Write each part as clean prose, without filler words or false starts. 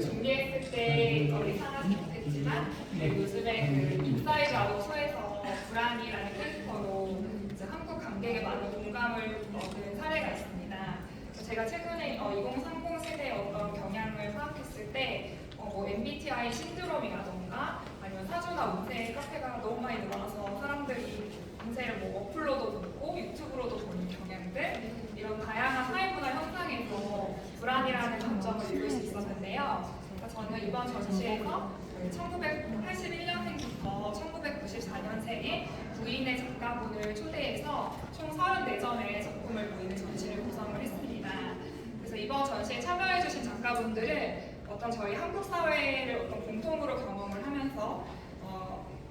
준비했을 때 저희 상황이었겠지만 요즘에 그 인사이드 아웃 쇼에서 불안이라는 캐릭터로 이제 한국 관객의 많은 공감을 얻은 사례가 있습니다. 제가 최근에 2030 세대의 어떤 경향을 파악했을 때 뭐 MBTI 신드롬이라던가 아니면 사주나 운세 카페가 너무 많이 늘어나서 사람들이 운세를 뭐 어플로도 보고 유튜브로도 보는 경향들 이런 다양한 사회문화 현상에서 불안이라는 감정을 읽을 수 있었는데요. 저는 이번 전시에서 1981년생부터 1994년생의 부인의 작가분을 초대해서 총 34점의 작품을 보이는 전시를 구성을 했습니다. 그래서 이번 전시에 참여해주신 작가분들은 어떤 저희 한국 사회를 어떤 공통으로 경험을 하면서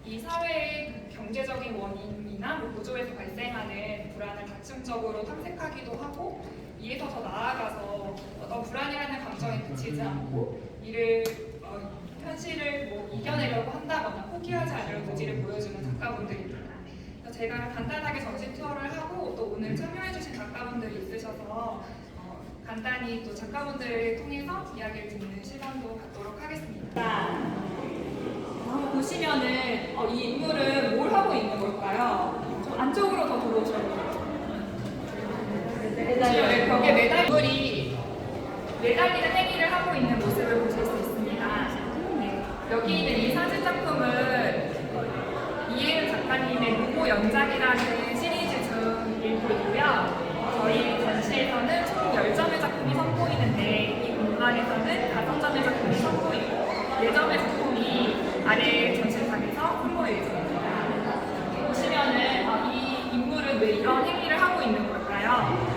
이 사회의 경제적인 원인이나 구조에서 발생하는 불안을 다층적으로 탐색하기도 하고 이에서 더 나아가서 어떤 불안이라는 감정에 그치지 않고 이를 현실을 뭐 이겨내려고 한다거나 포기하지 않으려는 의지를 보여주는 작가분들입니다. 그래서 제가 간단하게 전시 투어를 하고 또 오늘 참여해주신 작가분들이 있으셔서 간단히 또 작가분들을 통해서 이야기를 듣는 시간도 갖도록 하겠습니다. 보시면은 이 인물은 뭘 하고 있는 걸까요? 좀 안쪽으로 더 들어오셔요. 벽에 매달 인물이 매달리는 행위를 하고 있는 모습을 보실 수 있습니다. 네. 여기 있는 이 사진 작품은 이혜은 작가님의 무모 연작이라는 시리즈 중 일부이고요. 저희 전시에서는 총 10점의 작품이 선보이는데 이 공간에서는 5점의 작품이 선보이고 4점의 작품이 아래 전시상에서 선보일 예정입니다. 보시면은 이 인물은 왜 이런 행위를 하고 있는 걸까요?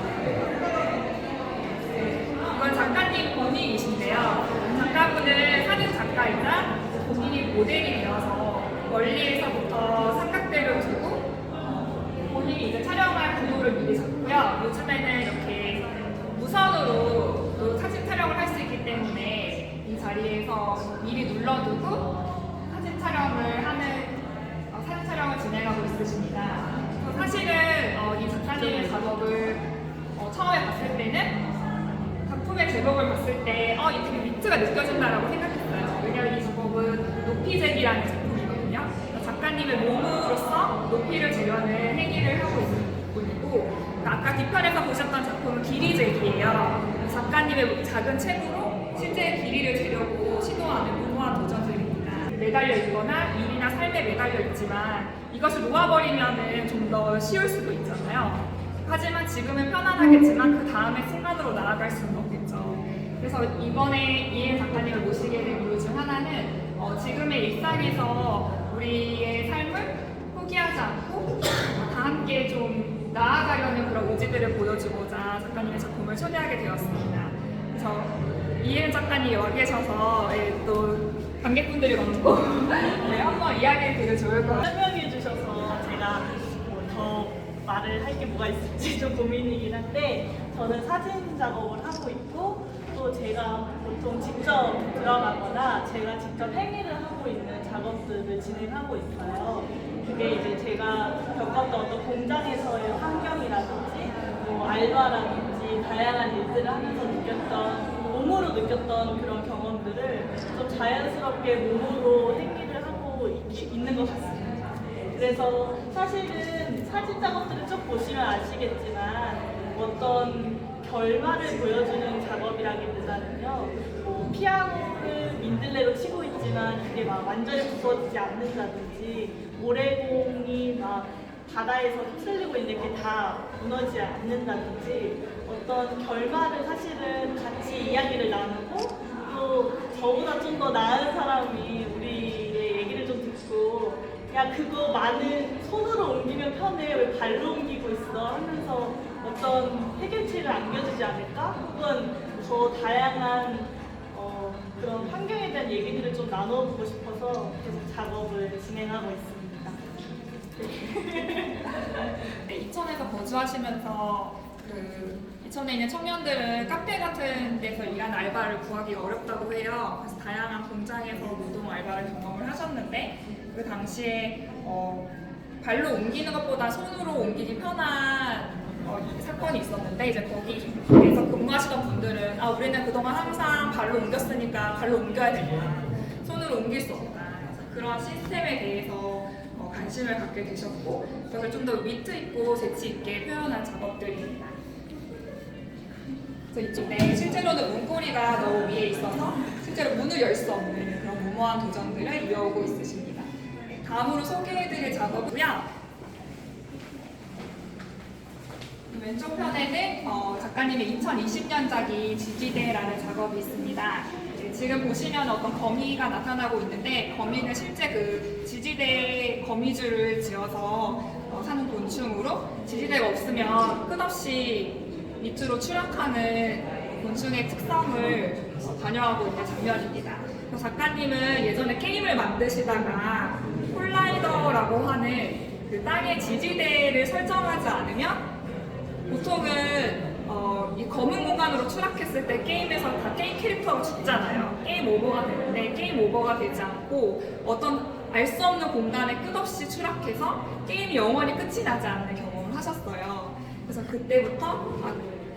이건 작가님 본인이신데요. 작가분은 사진 작가이자 본인이 모델이 되어서 멀리에서부터 삼각대를 두고 본인이 이제 촬영할 구도를 미리 잡고요. 요즘에는 이렇게 무선으로 또 사진 촬영을 할 수 있기 때문에 이 자리에서 미리 눌러두고 사진 촬영을 진행하고 있으십니다. 사실은 이 작가님의 작업을 처음에 봤을 때는 작품의 제목을 봤을 때 이 되게 위트가 느껴진다라고 생각했어요. 왜냐하면 이 작업은 높이재기라는 작품이거든요. 작가님의 몸으로서 높이를 재려는 행위를 하고 있는 부분이고 아까 뒤편에서 보셨던 작품은 길이재기예요. 작가님의 작은 책으로 실제 길이를 재려고 시도하는 무모한 도전들입니다. 매달려 있거나 일이나 삶에 매달려 있지만 이것을 놓아버리면 좀 더 쉬울 수도 있잖아요. 하지만 지금은 편안하겠지만 그 다음에 순간으로 나아갈 수는 없겠죠. 그래서 이번에 이혜은 작가님을 모시게 된 이유 중 하나는 지금의 일상에서 우리의 삶을 포기하지 않고 다 함께 좀 나아가려는 그런 의지들을 보여주고자 작가님의 작품을 초대하게 되었습니다. 그래서 이혜은 작가님이 와 계셔서 또 관객분들이 많고 한번 이야기를 들으면 좋을 것 같아요. 설명해 주셔서 제가 더 말을 할 게 뭐가 있을지 좀 고민이긴 한데 저는 사진 작업을 하고 있고 또 제가 보통 직접 들어가거나 제가 직접 행위를 하고 있는 작업들을 진행하고 있어요. 그게 이제 제가 겪었던 어떤 공장에서의 환경이라든지 뭐 알바라든지 다양한 일들을 하면서 몸으로 느꼈던 그런 경험들을 좀 자연스럽게 몸으로 행위를 하고 있는 것 같습니다. 그래서 사실은 사진 작업들을 쭉 보시면 아시겠지만 어떤 결말을 보여주는 작업이라기보다는요, 뭐 피아노를 민들레로 치고 있지만 그게 막 완전히 부서지지 않는다든지 모래공이 막 바다에서 휩쓸리고 있는 게 다 무너지지 않는다든지 어떤 결말을 사실은 같이 이야기를 나누고 또 저보다 좀 더 나은 사람이 우리의 얘기를 좀 듣고 야 그거 많은 손으로 옮기면 편해 왜 발로 옮기고 있어 하면서 어떤 해결책을 안겨주지 않을까? 혹은 더 다양한 그런 환경에 대한 얘기들을 좀 나눠보고 싶어서 계속 작업을 진행하고 있습니다. 네, 이천에서 거주하시면서 이천에 있는 청년들은 카페 같은 데서 일하는 알바를 구하기가 어렵다고 해요. 그래서 다양한 공장에서 노동 알바를 경험을 하셨는데 그 당시에 발로 옮기는 것보다 손으로 옮기기 편한 사건이 있었는데 이제 거기에서 근무하시던 분들은 우리는 그동안 항상 발로 옮겼으니까 발로 옮겨야 된다. 손으로 옮길 수 없다. 그래서 그런 시스템에 대해서 관심을 갖게 되셨고 그것을 좀 더 위트 있고 재치 있게 표현한 작업들입니다. 그래서 이쪽에 실제로는 문고리가 너무 위에 있어서 실제로 문을 열 수 없는 그런 무모한 도전들을 이어오고 있으십니다. 다음으로 소개해드릴 작업이고요. 왼쪽 편에는 작가님의 2020년작이 지지대라는 작업이 있습니다. 지금 보시면 어떤 거미가 나타나고 있는데 거미는 실제 그 지지대 거미줄을 지어서 사는 곤충으로 지지대가 없으면 끝없이 밑으로 추락하는 곤충의 특성을 반영하고 있는 장면입니다. 작가님은 예전에 게임을 만드시다가 콜라이더라고 하는 그 땅의 지지대를 설정하지 않으면 보통은 이 검은 공간으로 추락했을 때 게임에서 다 게임 캐릭터가 죽잖아요. 게임 오버가 되는데 게임 오버가 되지 않고 어떤 알 수 없는 공간에 끝없이 추락해서 게임이 영원히 끝이 나지 않는 경험을 하셨어요. 그래서 그때부터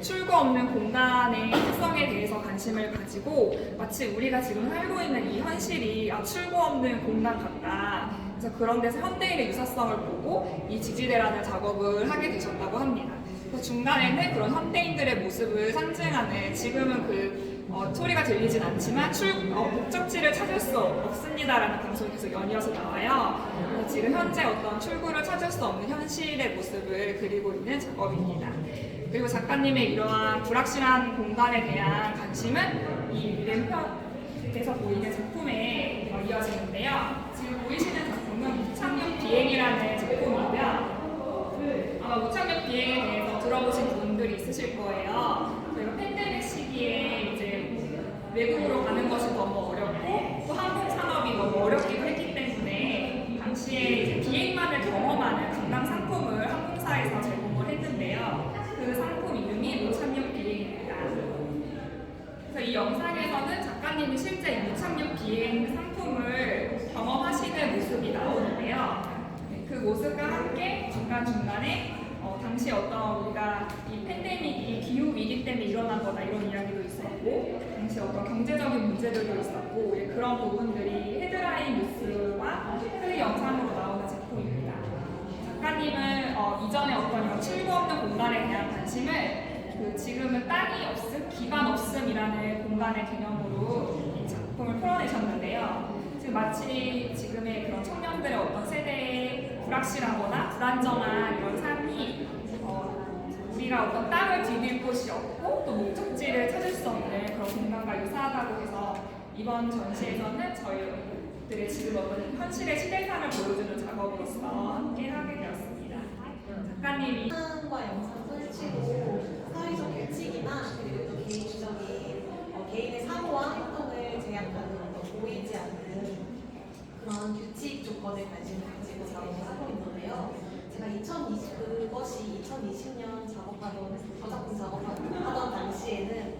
출구 없는 공간의 특성에 대해서 관심을 가지고 마치 우리가 지금 살고 있는 이 현실이 출구 없는 공간 같다. 그래서 그런 데서 현대인의 유사성을 보고 이 지지대라는 작업을 하게 되셨다고 합니다. 중간에는 그런 현대인들의 모습을 상징하는 지금은 소리가 들리진 않지만 목적지를 찾을 수 없습니다라는 방송이 계속 연이어서 나와요. 지금 현재 어떤 출구를 찾을 수 없는 현실의 모습을 그리고 있는 작업입니다. 그리고 작가님의 이러한 불확실한 공간에 대한 관심은 이 왼편에서 보이는 작품에 이어지는데요. 지금 보이시는 작품은 무착륙 비행이라는 작품이고요. 아마 무착륙 비행에 대해서 들어보신 분들이 있으실 거예요. 저희가 팬데믹 시기에 이제 외국으로 가는 것이 너무 어렵고 또 항공 산업이 너무 어렵기도 했기 때문에 당시에 이제 비행만을 경험하는 관광 상품을 항공사에서 제공을 했는데요. 그 상품 이름이 무착륙 비행입니다. 그래서 이 영상에서는 작가님이 실제 이 무착륙 비행 상품을 경험하시는 모습이 나오는데요. 그 모습과 함께 중간중간에 당시 어떤 우리가 이 팬데믹이 기후 위기 때문에 일어난 거다 이런 이야기도 있었고 당시 어떤 경제적인 문제들도 있었고 그런 부분들이 헤드라인 뉴스와 그 영상으로 나오는 작품입니다. 작가님은 이전에 어떤 이런 출구 없는 공간에 대한 관심을 지금은 땅이 없음, 기반 없음이라는 공간의 개념으로 이 작품을 풀어내셨는데요. 지금 마치 지금의 그런 청년들의 어떤 세대의 불확실하거나 불안정한 이런 삶이 우리가 어떤 땅을 디딜 곳이 없고 또 목적지를 찾을 수 없는 그런 공간과 유사하다고 해서 이번 전시에서는 저희들의 지금 어떤 현실의 시대감을 보여주는 작업으로서 함께 하게 되었습니다. 작가님이 영상과 영상 설치고 사회적 규칙이나 그리고 또 개인적인 개인의 사고와 행동을 제약하는 어떤 보이지 않는 그런 규칙 조건에 관심을 가지고 작업을 하고 있는데요. 제가 그것이 2020년 저작품 작업하던 당시에는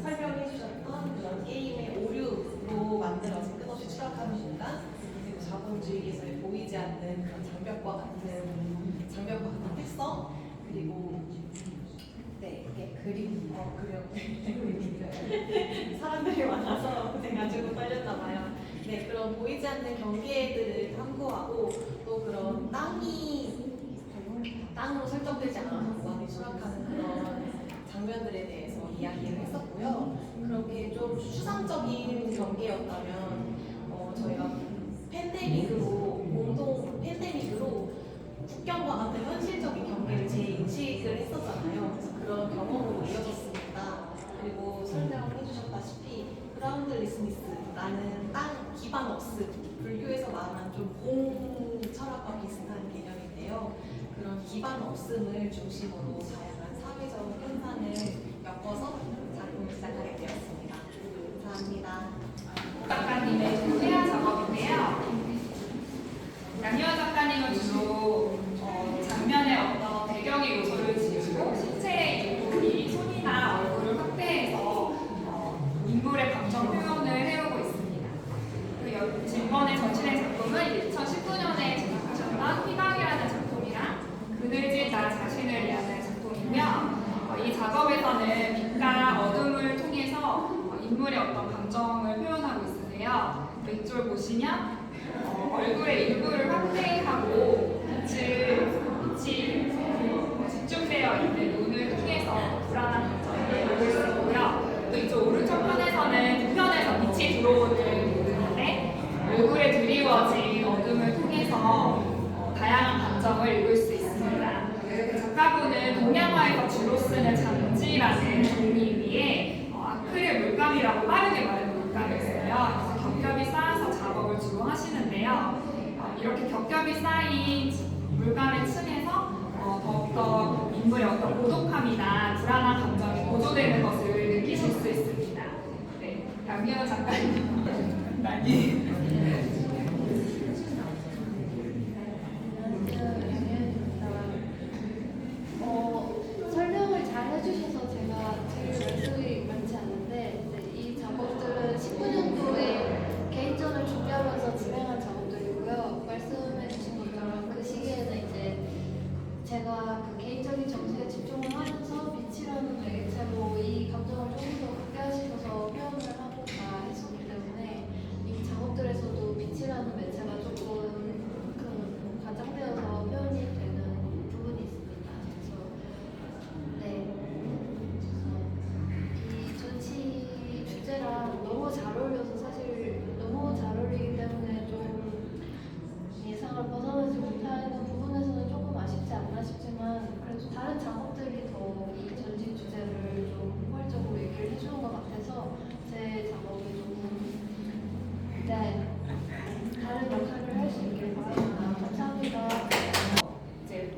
설명해 주셨던 그런 게임의 오류로 만들어진 끝없이 추락하는 공간 그리고 자본주의에서의 보이지 않는 그런 장벽과 같은 특성 그리고 그림 사람들이 많아서 돼가지고 떨렸나 봐요. 그런 보이지 않는 경계들을 탐구하고 또 그런 땅으로 설정되지 않은 공간에 추락하는 그런 장면들에 대해서 이야기를 했었고요. 그렇게 좀 추상적인 경계였다면 저희가 팬데믹으로 국경과 같은 현실적인 경계를 재인식을 했었잖아요. 그래서 그런 경험으로 이어졌습니다. 그리고 설명을 해주셨다시피 그라운드 리스니스라는 땅 기반 없음, 불교에서 말하는 좀 공 철학과 비슷한 개념인데요. 그런 기반 없음을 중심으로 다양한 사회적 현상을 엮어서 작품을 시작하게 되었습니다. 감사합니다. 작가님의 소개한 작업인데요. 양희원 작가님은 주로 장면의 어떤 배경의 요소를 지우고 신체의 일부이 손이나 얼굴을 확대해서 인물의 감정 표현을 해오고 있습니다. 이번에 전시된 작품은 2019년에 제작하셨던 희망이라는 작품이랑 그늘진 나 자신을 위한 작품을 이쪽을 보시면 얼굴의 일부를 확대하고 빛이 집중되어 있는 눈을 통해서 불안한 감정을 읽을 수 있고요. 또 이쪽 오른쪽 편에서는 뒤편에서 빛이 들어오는 부분인데 얼굴에 드리워진 어둠을 통해서 다양한 감정을 읽을 수 있습니다. 작가분은 동양화에서 주로 쓰는 장지라는 종이 위에 아크릴 물감이라고 빠르게 말하는 물감을 써요. 그래서 겹겹이 쌓아서 작업을 주로 하시는데요. 이렇게 겹겹이 쌓인 물감의 층에서 더욱더 인물의 어떤 고독함이나 불안한 감정이 고조되는 것을 느끼실 수 있습니다. 네, 양미연 작가님. 많이. 설명을 잘 해주셔서 제가 제일 말씀이 많지 않은데 이 작업들은 19년도에 개인전을 준비하면서 진행한 작업들이고요. 말씀해주신 것처럼 그 시기에는 이제 제가 그 개인적인 정신에 집중을 하면서 빛이라는 매개체로 이 감정을 조금 더 가까이 하시면서 표현을 하고자 했었기 때문에 이 작업들에서도 빛이라는 매체가 조금 과장되어서 표현이 되는 부분이 있습니다. 그래서 네, 그래서 이 전시 주제랑 너무 잘 어울려서 사실 너무 잘 어울리기 때문에 좀 예상을 벗어나지 못하는 부분에서는 조금 아쉽지 않나 싶지만 그래도 다른 작업들이 더 이 전시 주제를 좀 포괄적으로 얘기를 해주는 것 같아서 제 작업이 조금 네, 다른 역할을 할 수 있길 바랍니다. 감사합니다. 이제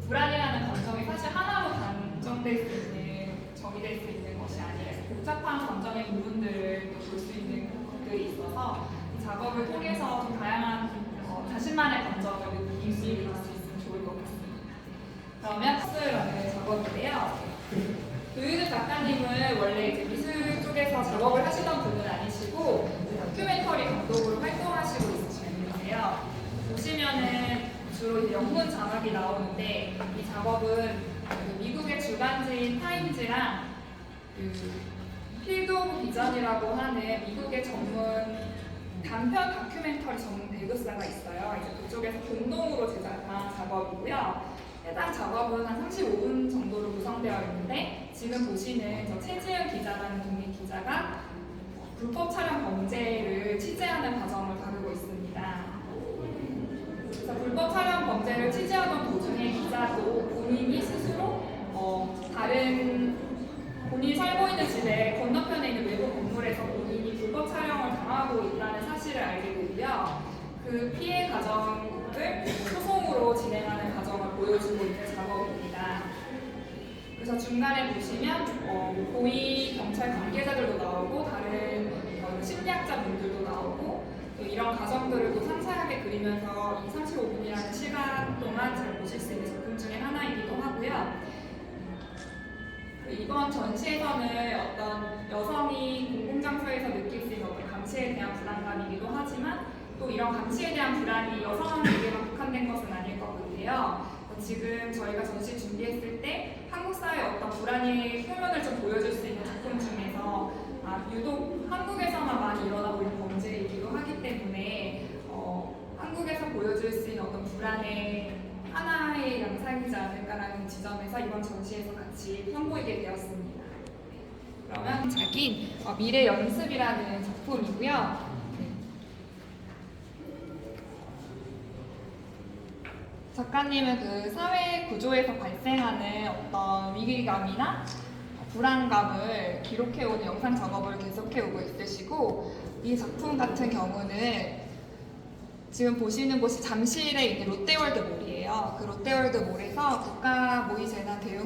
불안이라는 감정이 사실 하나로 단정될 수 있는, 정의될 수 있는 것이 아니라 복잡한 감정의 부분들을 볼 수 있는 것들이 있어서 이 작업을 통해서 좀 다양한 자신만의 감정을 느낄 수 있으면 좋을 것 같습니다. 그러면 파스라는 작업인데요. 조유주 작가님은 원래 이제 미술 쪽에서 작업을 하시던 분은 아니시고 다큐멘터리 감독으로 활동하시고 있으신 분이세요. 보시면은 주로 이제 영문 자막이 나오는데 이 작업은 미국의 주간지인 타임즈랑 필드 오브 비전이라고 하는 미국의 전문 단편 다큐멘터리 전문 배급사가 있어요. 이제 그쪽에서 공동으로 제작한 작업이고요. 해당 작업은 한 35분 정도로 구성되어 있는데 지금 보시는 저 최지은 기자라는 독립 기자가 불법 촬영 범죄를 취재하는 과정을 다루고 있습니다. 그래서 불법 촬영 범죄를 취재하던 도중에 기자도 본인이 스스로 다른 본인이 살고 있는 집에 건너편에 있는 외부 건물에서 본인이 불법 촬영을 당하고 있다는 사실을 알게 되고요. 그 피해 과정을 소송으로 진행하는 과정을 보여주고 있는 작업입니다. 그래서 중간에 보시면 고위 경찰 관계자들도 나오고 다른 심리학자분들도 나오고 또 이런 과정들을 또 상세하게 그리면서 이 35분이라는 시간 동안 잘 보실 수 있는 작품 중에 하나이기도 하고요. 이번 전시에서는 어떤 여성이 공공장소에서 느낄 수 있는 어떤 감시에 대한 불안감이기도 하지만 또 이런 감시에 대한 불안이 여성에게만 국한된 것은 아닐 것 같아요. 지금 저희가 전시 준비했을 때 한국 사회의 어떤 불안의 표현을 좀 보여줄 수 있는 작품 중에서 유독 한국에서만 많이 일어나고 있는 범죄이기도 하기 때문에 한국에서 보여줄 수 있는 어떤 불안의 하나의 양상이지 않을까라는 지점에서 이번 전시에서 같이 선보이게 되었습니다. 그러면 작인 미래 연습이라는 작품이고요. 작가님은 그 사회 구조에서 발생하는 어떤 위기감이나 불안감을 기록해오는 영상 작업을 계속해오고 있으시고 이 작품 같은 경우는 지금 보시는 곳이 잠실에 있는 롯데월드몰이에요. 그 롯데월드몰에서 국가모의재난 대응